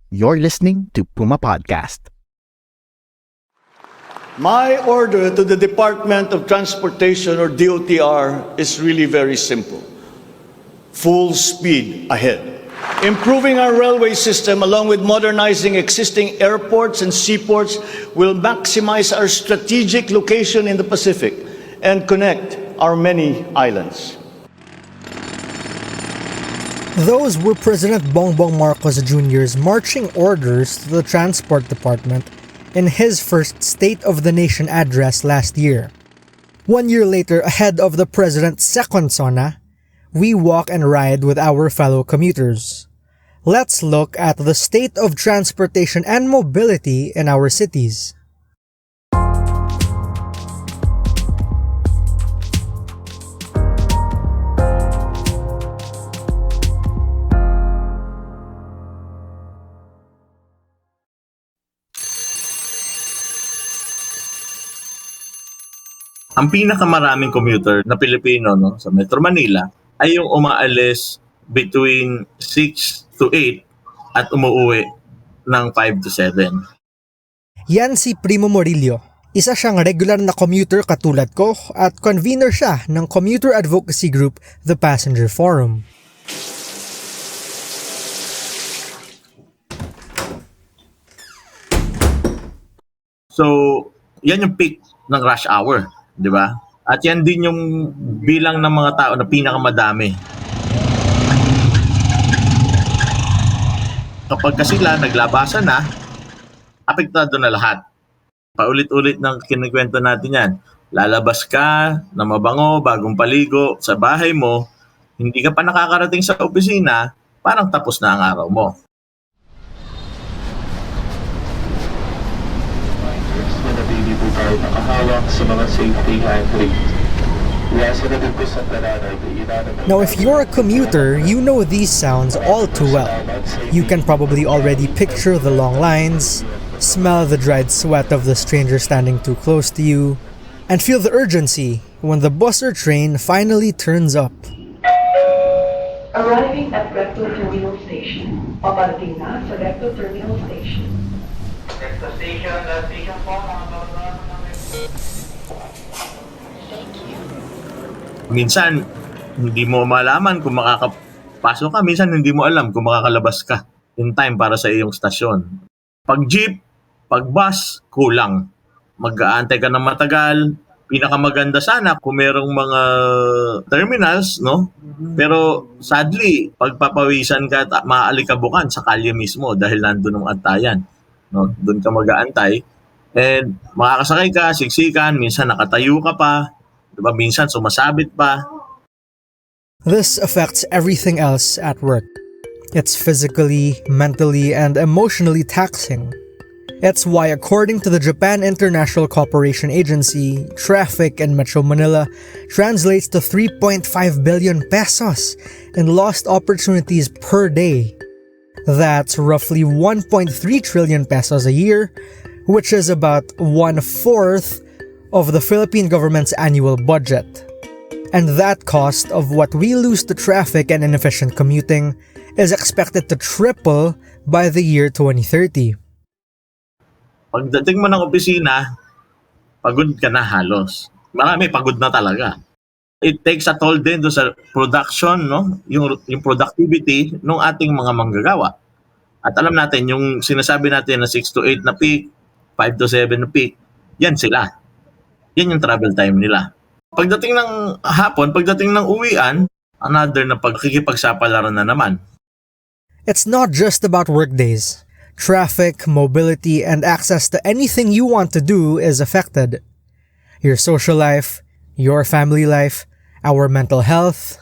You're listening to Puma Podcast. My order to the Department of Transportation, or DOTR, is really very simple. Full speed ahead. Improving our railway system along with modernizing existing airports and seaports will maximize our strategic location in the Pacific and connect our many islands. Those were President Bongbong Marcos Jr.'s marching orders to the Transport Department in his first State of the Nation address last year. 1 year later, ahead of the President's second SONA, we walk and ride with our fellow commuters. Let's look at the state of transportation and mobility in our cities. Ang pinakamaraming commuter na Pilipino sa Metro Manila ay yung umaalis between 6 to 8 at umuwi ng 5 to 7. Yan si Primo Morillo. Isa siyang regular na commuter katulad ko at convener siya ng commuter advocacy group The Passenger Forum. So, yan yung peak ng rush hour. Di ba? At yan din yung bilang ng mga tao na pinakamadami. Kapag sila naglabasan na, apektado na lahat. Paulit-ulit ng kinikwento natin yan. Lalabas ka na mabango, bagong paligo sa bahay mo, hindi ka pa nakakarating sa opisina, parang tapos na ang araw mo. Nakahawak sa mga safety handling. Now, if you're a commuter, you know these sounds all too well. You can probably already picture the long lines, smell the dried sweat of the stranger standing too close to you, and feel the urgency when the bus or train finally turns up. Arriving at Recto Terminal Station. Paparating na sa Recto Terminal Station. Next station, last station po, mga kababayan namin. Minsan, hindi mo malaman kung makakapasok ka. Minsan, hindi mo alam kung makakalabas ka in time para sa iyong stasyon. Pag jeep, pag bus, kulang. Mag-aantay ka ng matagal. Pinakamaganda sana kung merong mga terminals, no? Pero sadly, pagpapawisan ka at maaalikabukan sa kalye mismo dahil nandun ang antayan. No? Doon ka mag-aantay. And makakasakay ka, siksikan, minsan nakatayo ka pa. Diba? Minsan sumasabit pa. This affects everything else at work. It's physically, mentally, and emotionally taxing. It's why, according to the Japan International Cooperation Agency, traffic in Metro Manila translates to 3.5 billion pesos in lost opportunities per day. That's roughly 1.3 trillion pesos a year, which is about 1/4 of the Philippine government's annual budget. And that cost of what we lose to traffic and inefficient commuting is expected to triple by the year 2030. Pagdating mo ng opisina, pagod ka na halos. Marami pagod na talaga. It takes a toll din do sa production, no? Yung productivity ng ating mga manggagawa. At alam natin, yung sinasabi natin na 6 to 8 na peak, 5 to 7 na peak, yan sila. Yan yung travel time nila. Pagdating ng hapon, pagdating ng uwian, another na pagkikipagsapalaran na naman. It's not just about workdays. Traffic, mobility, and access to anything you want to do is affected. Your social life, your family life, our mental health.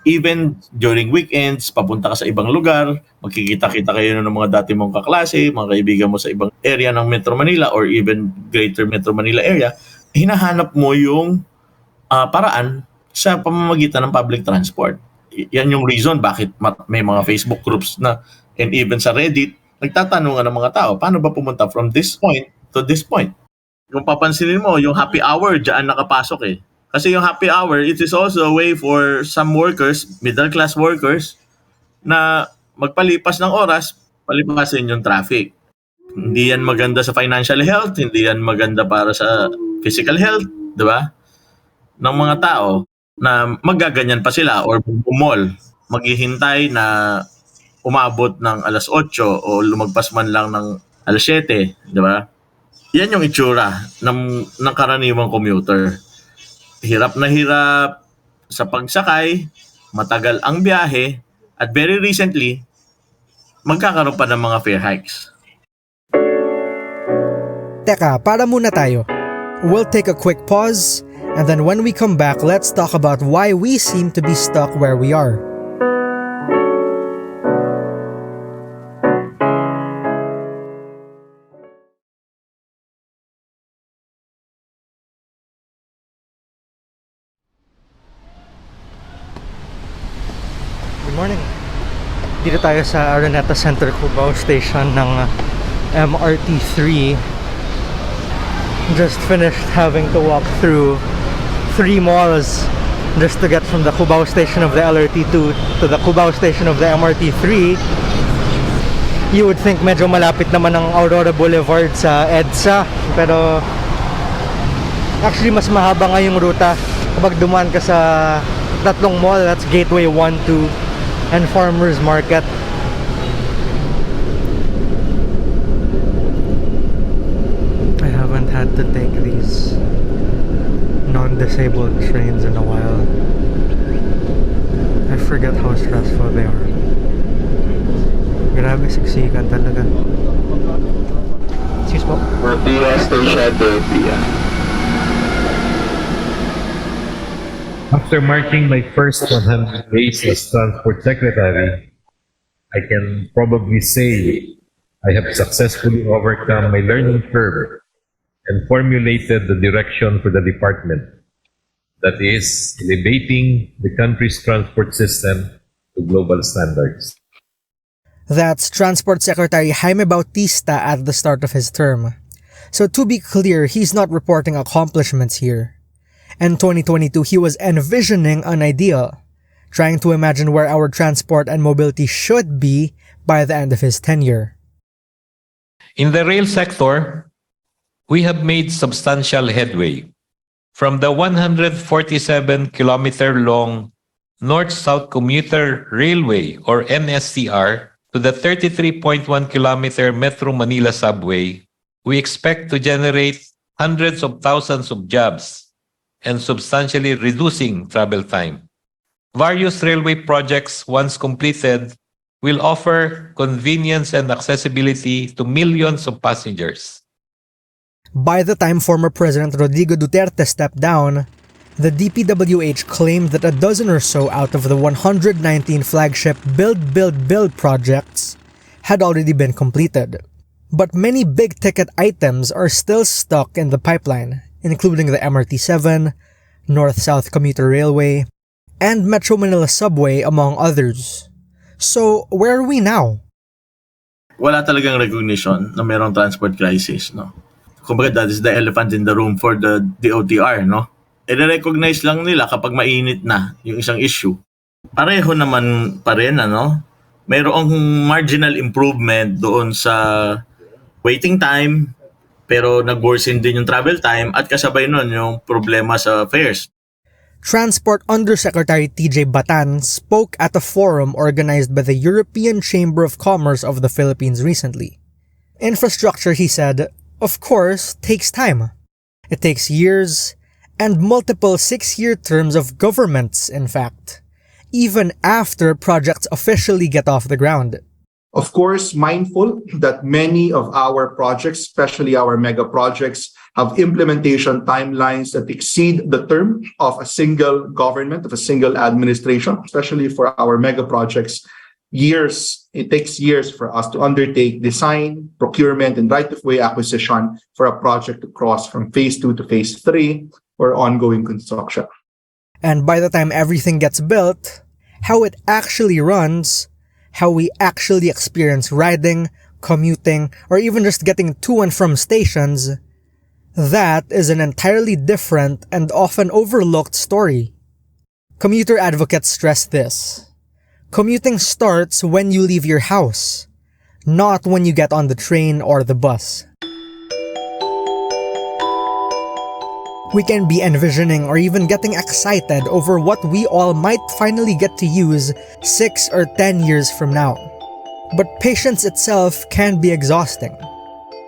Even during weekends, papunta ka sa ibang lugar, magkikita-kita kayo ng mga dati mong kaklase, mga kaibigan mo sa ibang area ng Metro Manila or even greater Metro Manila area, hinahanap mo yung paraan sa pamamagitan ng public transport. Yan yung reason bakit may mga Facebook groups na and even sa Reddit, nagtatanungan ng mga tao, paano ba pumunta from this point to this point? Kung papansinin mo, yung happy hour, dyan nakapasok eh. Kasi yung happy hour, it is also a way for some workers, middle class workers, na magpalipas ng oras Palipasin yung traffic. Hindi yan maganda sa financial health, hindi yan maganda para sa physical health, di ba? Ng mga tao na magaganyan pa sila or bumol, maghihintay na umabot ng alas 8 o lumagpas man lang ng alas 7, di ba? Yan yung itsura ng karaniwang commuter. Hirap na hirap sa pagsakay, matagal ang biyahe, at very recently, magkakaroon pa ng mga fare hikes. Teka, para muna tayo. We'll take a quick pause, and then when we come back, let's talk about why we seem to be stuck where we are. Good morning. Dito tayo sa Araneta Center Cubao Station ng MRT3. Just finished having to walk through 3 malls just to get from the Cubao station of the LRT2 to the Cubao station of the MRT3. You would think medyo malapit naman ang Aurora Boulevard sa EDSA, pero actually mas mahaba nga yung ruta kapag dumaan ka sa tatlong mall. That's Gateway 1, 2, and Farmers Market. I haven't had to take these non-disabled trains in a while. I forget how stressful they are. Grabe, siksikan talaga. Excuse me. Martia Station, Martia. After marking my first 100 days as Transport Secretary, I can probably say I have successfully overcome my learning curve and formulated the direction for the department. That is, elevating the country's transport system to global standards. That's Transport Secretary Jaime Bautista at the start of his term. So to be clear, he's not reporting accomplishments here. In 2022, he was envisioning an ideal, trying to imagine where our transport and mobility should be by the end of his tenure. In the rail sector, we have made substantial headway. From the 147-kilometer-long North-South Commuter Railway, or NSCR, to the 33.1-kilometer Metro Manila Subway, we expect to generate hundreds of thousands of jobs and substantially reducing travel time. Various railway projects, once completed, will offer convenience and accessibility to millions of passengers. By the time former President Rodrigo Duterte stepped down, the DPWH claimed that a dozen or so out of the 119 flagship build projects had already been completed. But many big-ticket items are still stuck in the pipeline, including the MRT7, North-South Commuter Railway, and Metro Manila Subway, among others. So, where are we now? Wala talagang recognition na mayroong transport crisis, no? Kumbaga, that is the elephant in the room for the DOTR, no? I-recognize lang nila kapag mainit na yung isang issue. Pareho naman pa rin, ano? Mayroong marginal improvement doon sa waiting time, pero nag-worsen din yung travel time at kasabay nun yung problema sa fares. Transport Undersecretary TJ Batan spoke at a forum organized by the European Chamber of Commerce of the Philippines recently. Infrastructure, he said, of course, takes time. It takes years, and multiple 6-year terms of governments, in fact, even after projects officially get off the ground. Of course, mindful that many of our projects, especially our mega projects, have implementation timelines that exceed the term of a single government, of a single administration, especially for our mega projects. It takes years for us to undertake design, procurement, and right-of-way acquisition for a project to cross from phase 2 to phase 3 or ongoing construction. And by the time everything gets built, how it actually runs, how we actually experience riding, commuting, or even just getting to and from stations, that is an entirely different and often overlooked story. Commuter advocates stress this. Commuting starts when you leave your house, not when you get on the train or the bus. We can be envisioning or even getting excited over what we all might finally get to use 6 or 10 years from now. But patience itself can be exhausting.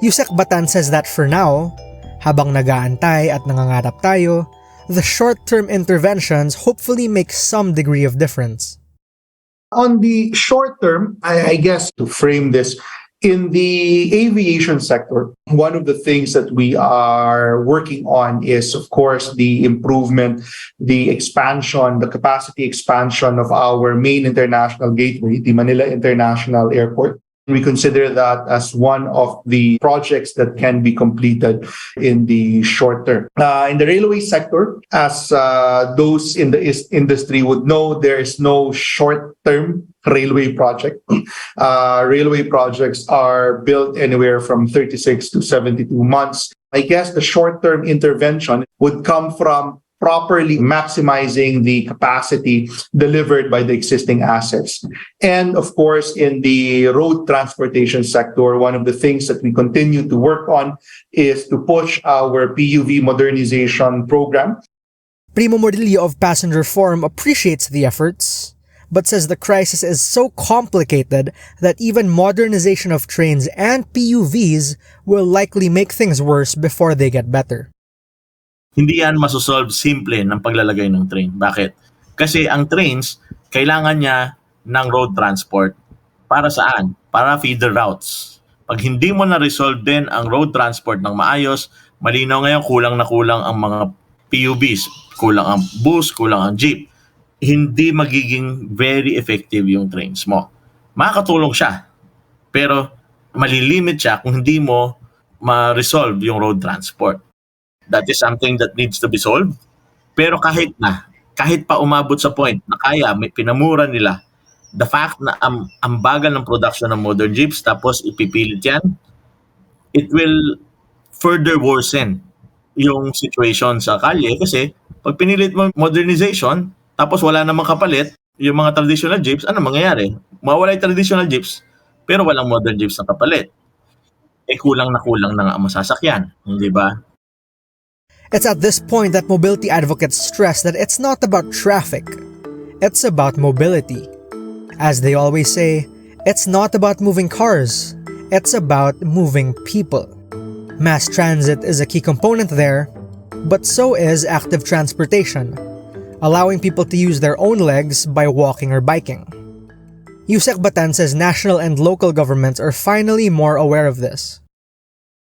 Yusek Batan says that for now, habang nag-aantay at nangangarap tayo, the short-term interventions hopefully make some degree of difference. On the short term, I guess to frame this, in the aviation sector, one of the things that we are working on is, of course, the improvement, the expansion, the capacity expansion of our main international gateway, the Manila International Airport. We consider that as one of the projects that can be completed in the short term. In the railway sector, as those in the industry would know, there is no short-term railway project. Railway projects are built anywhere from 36 to 72 months. I guess the short-term intervention would come from properly maximizing the capacity delivered by the existing assets. And of course, in the road transportation sector, one of the things that we continue to work on is to push our PUV modernization program. Primo Murillo of Passenger Forum appreciates the efforts, but says the crisis is so complicated that even modernization of trains and PUVs will likely make things worse before they get better. Hindi yan masosolve simple ng paglalagay ng train. Bakit? Kasi ang trains, kailangan niya ng road transport. Para saan? Para feeder routes. Pag hindi mo na-resolve din ang road transport ng maayos, malinaw ngayon kulang na kulang ang mga PUVs, kulang ang bus, kulang ang jeep. Hindi magiging very effective yung trains mo. Makakatulong siya, pero malilimit siya kung hindi mo ma-resolve yung road transport. That is something that needs to be solved. Pero kahit pa umabot sa point na kaya, may pinamura nila, the fact na ang bagal ng production ng modern jeeps tapos ipipilit yan, it will further worsen yung situation sa kalye kasi pag pinilit mo modernization tapos wala namang kapalit, yung mga traditional jeeps, ano mangyayari? Mawala yung traditional jeeps pero walang modern jeeps na kapalit. Kulang na nga ang masasakyan, hindi ba? It's at this point that mobility advocates stress that it's not about traffic, it's about mobility. As they always say, it's not about moving cars, it's about moving people. Mass transit is a key component there, but so is active transportation, allowing people to use their own legs by walking or biking. Yusek Batan says national and local governments are finally more aware of this.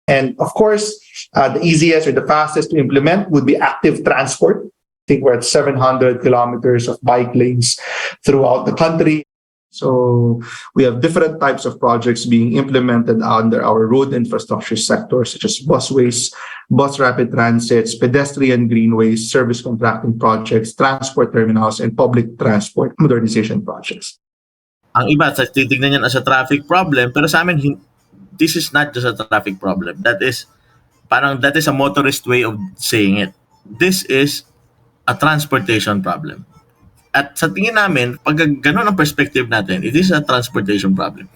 And of course, the easiest or the fastest to implement would be active transport. I think we're at 700 kilometers of bike lanes throughout the country. So we have different types of projects being implemented under our road infrastructure sector, such as busways, bus rapid transits, pedestrian greenways, service contracting projects, transport terminals, and public transport modernization projects. Ang iba, titignan yan as a traffic problem, pero sa amin, this is not just a traffic problem. That is a motorist way of saying it. This is a transportation problem. At sa tingin namin, pag gano'n ang perspective natin, it is a transportation problem.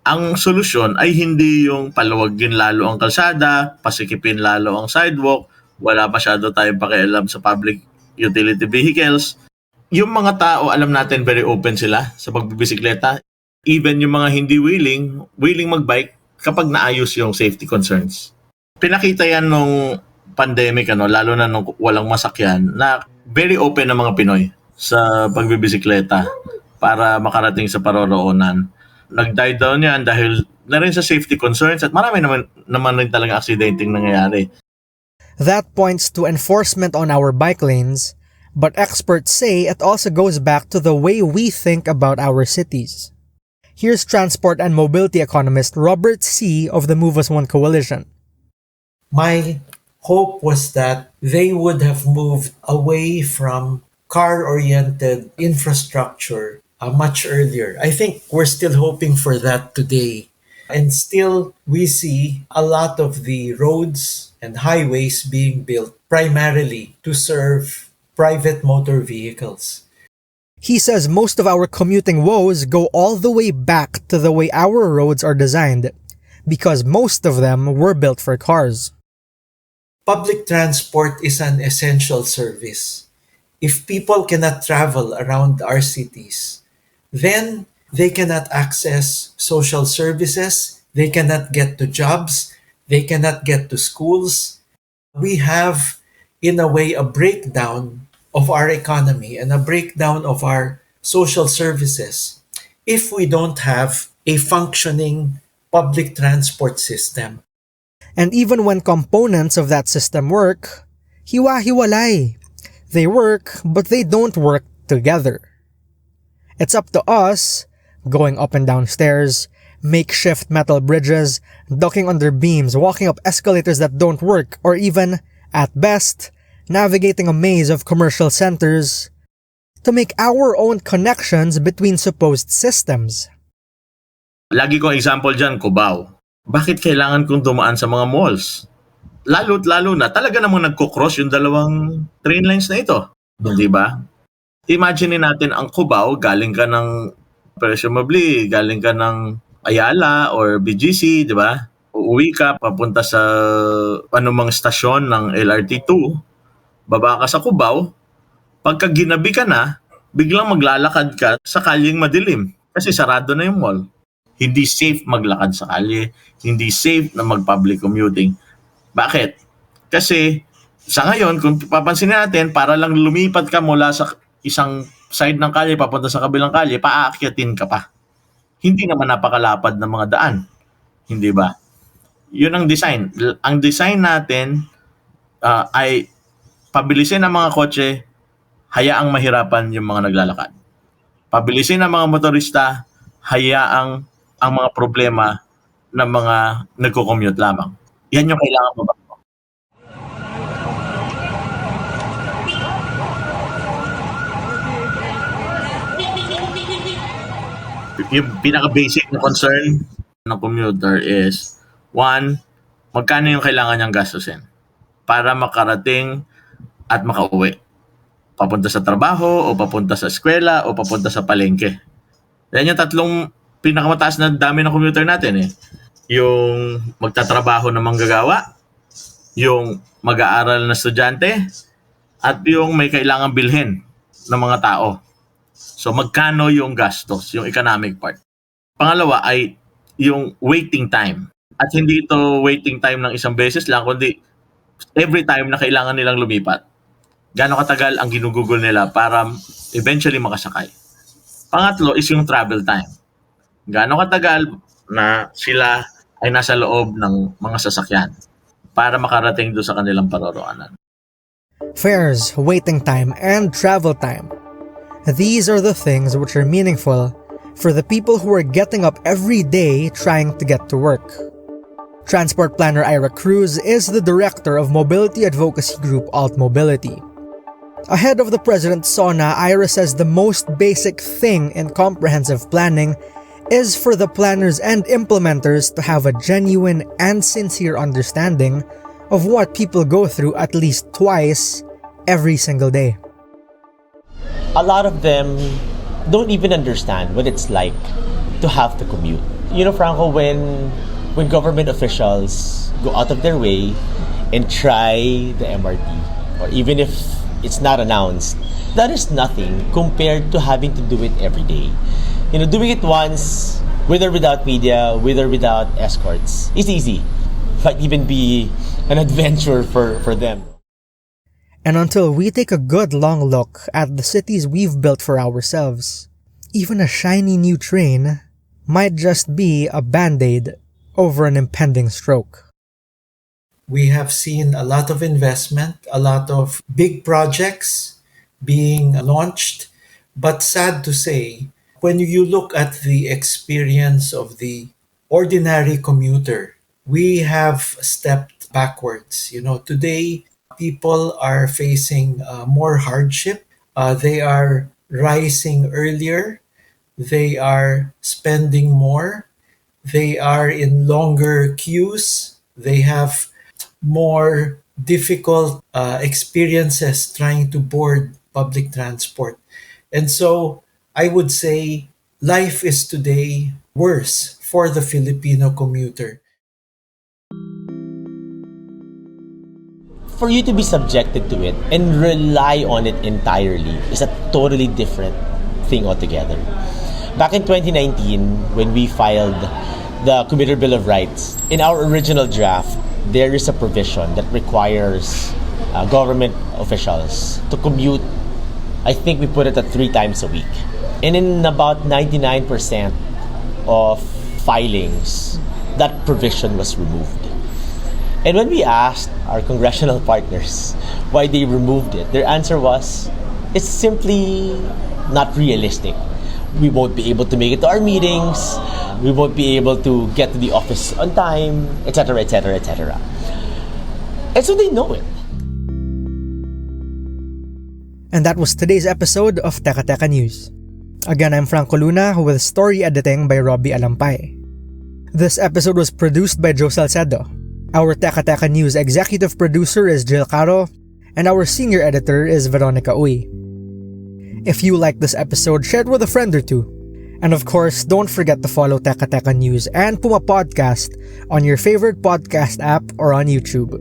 Ang solusyon ay hindi yung palawagin lalo ang kalsada, pasikipin lalo ang sidewalk, wala masyado tayong pakialam sa public utility vehicles. Yung mga tao, alam natin very open sila sa pagbibisikleta. Even yung mga hindi willing magbike, kapag naayos yung safety concerns. Pinakita yan nung pandemic, lalo na nung walang masakyan, na very open ang mga Pinoy sa pagbibisikleta para makarating sa paroroonan. Nag-die down yan dahil na rin sa safety concerns at marami naman rin talaga aksidenteng nangyayari. That points to enforcement on our bike lanes, but experts say it also goes back to the way we think about our cities. Here's transport and mobility economist Robert C. of the Move As One Coalition. My hope was that they would have moved away from car-oriented infrastructure much earlier. I think we're still hoping for that today. And still, we see a lot of the roads and highways being built primarily to serve private motor vehicles. He says most of our commuting woes go all the way back to the way our roads are designed, because most of them were built for cars. Public transport is an essential service. If people cannot travel around our cities, then they cannot access social services, they cannot get to jobs, they cannot get to schools. We have, in a way, a breakdown of our economy and a breakdown of our social services if we don't have a functioning public transport system. And even when components of that system work, hiwa-hiwalay. They work, but they don't work together. It's up to us, going up and down stairs, makeshift metal bridges, ducking under beams, walking up escalators that don't work, or even, at best, navigating a maze of commercial centers, to make our own connections between supposed systems. Lagi kong example dyan, Cubao. Bakit kailangan kong dumaan sa mga malls? Lalo't lalo na talaga namang nagko-cross yung dalawang train lines na ito. Di ba? Imagine natin ang Cubao, galing ka ng presumably, galing ka ng Ayala or BGC, di ba? Uuwi ka, papunta sa anumang stasyon ng LRT2, baba ka sa Cubao, pagka ginabi ka na, biglang maglalakad ka sa kalyeng madilim kasi sarado na yung mall. Hindi safe maglakad sa kalye, hindi safe na mag-public commuting. Bakit? Kasi sa ngayon, kung papansinin natin, para lang lumipat ka mula sa isang side ng kalye papunta sa kabilang kalye, paaakyatin ka pa. Hindi naman napakalapad ng mga daan. Hindi ba? Yun ang design. Ang design natin ay pabilisin ang mga kotse, hayaang mahirapan yung mga naglalakad. Pabilisin ang mga motorista, hayaang ang mga problema ng mga nagko-commute lamang. Yan yung kailangan mo ba? Yung pinaka-basic na concern ng commuter is, one, magkano yung kailangan niyang gastusin para makarating at makauwi. Papunta sa trabaho, o papunta sa eskwela, o papunta sa palengke. Yan yung tatlong pinakamataas na dami ng commuter natin eh. Yung magtatrabaho na manggagawa, yung mag-aaral na estudyante, at yung may kailangang bilhin ng mga tao. So magkano yung gastos, yung economic part. Pangalawa ay yung waiting time. At hindi ito waiting time ng isang beses lang, kundi every time na kailangan nilang lumipat. Gaano katagal ang ginugugol nila para eventually makasakay. Pangatlo is yung travel time. Gaano katagal na sila ay nasa loob ng mga sasakyan para makarating doon sa kanilang paroroonan. Fares, waiting time, and travel time. These are the things which are meaningful for the people who are getting up every day trying to get to work. Transport planner Ira Cruz is the director of mobility advocacy group Alt Mobility. Ahead of the president's SONA, Ira says the most basic thing in comprehensive planning is for the planners and implementers to have a genuine and sincere understanding of what people go through at least twice every single day. A lot of them don't even understand what it's like to have to commute. You know, Franco, when government officials go out of their way and try the MRT, or even if it's not announced, that is nothing compared to having to do it every day. You know, doing it once, with or without media, with or without escorts, is easy. Might even be an adventure for them. And until we take a good long look at the cities we've built for ourselves, even a shiny new train might just be a band-aid over an impending stroke. We have seen a lot of investment, a lot of big projects being launched, but sad to say, when you look at the experience of the ordinary commuter, we have stepped backwards. You know, today people are facing more hardship. They are rising earlier. They are spending more. They are in longer queues. They have more difficult experiences trying to board public transport. And so I would say life is today worse for the Filipino commuter. For you to be subjected to it and rely on it entirely is a totally different thing altogether. Back in 2019, when we filed the Commuter Bill of Rights, in our original draft, there is a provision that requires government officials to commute. I think we put it at 3 times a week. And in about 99% of filings, that provision was removed. And when we asked our congressional partners why they removed it, their answer was, it's simply not realistic. We won't be able to make it to our meetings, we won't be able to get to the office on time, etc., etc., etc. And so they know it. And that was today's episode of Teka Teka News. Again, I'm Franco Luna with story editing by Robbie Alampay. This episode was produced by Joe Salcedo. Our Teka Teka News executive producer is Jill Caro, and our senior editor is Veronica Uy. If you like this episode, share it with a friend or two. And of course, don't forget to follow Teka Teka News and Puma Podcast on your favorite podcast app or on YouTube.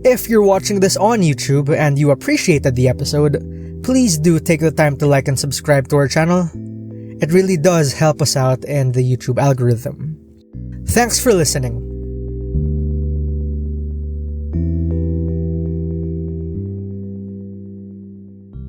If you're watching this on YouTube and you appreciated the episode, please do take the time to like and subscribe to our channel. It really does help us out in the YouTube algorithm. Thanks for listening.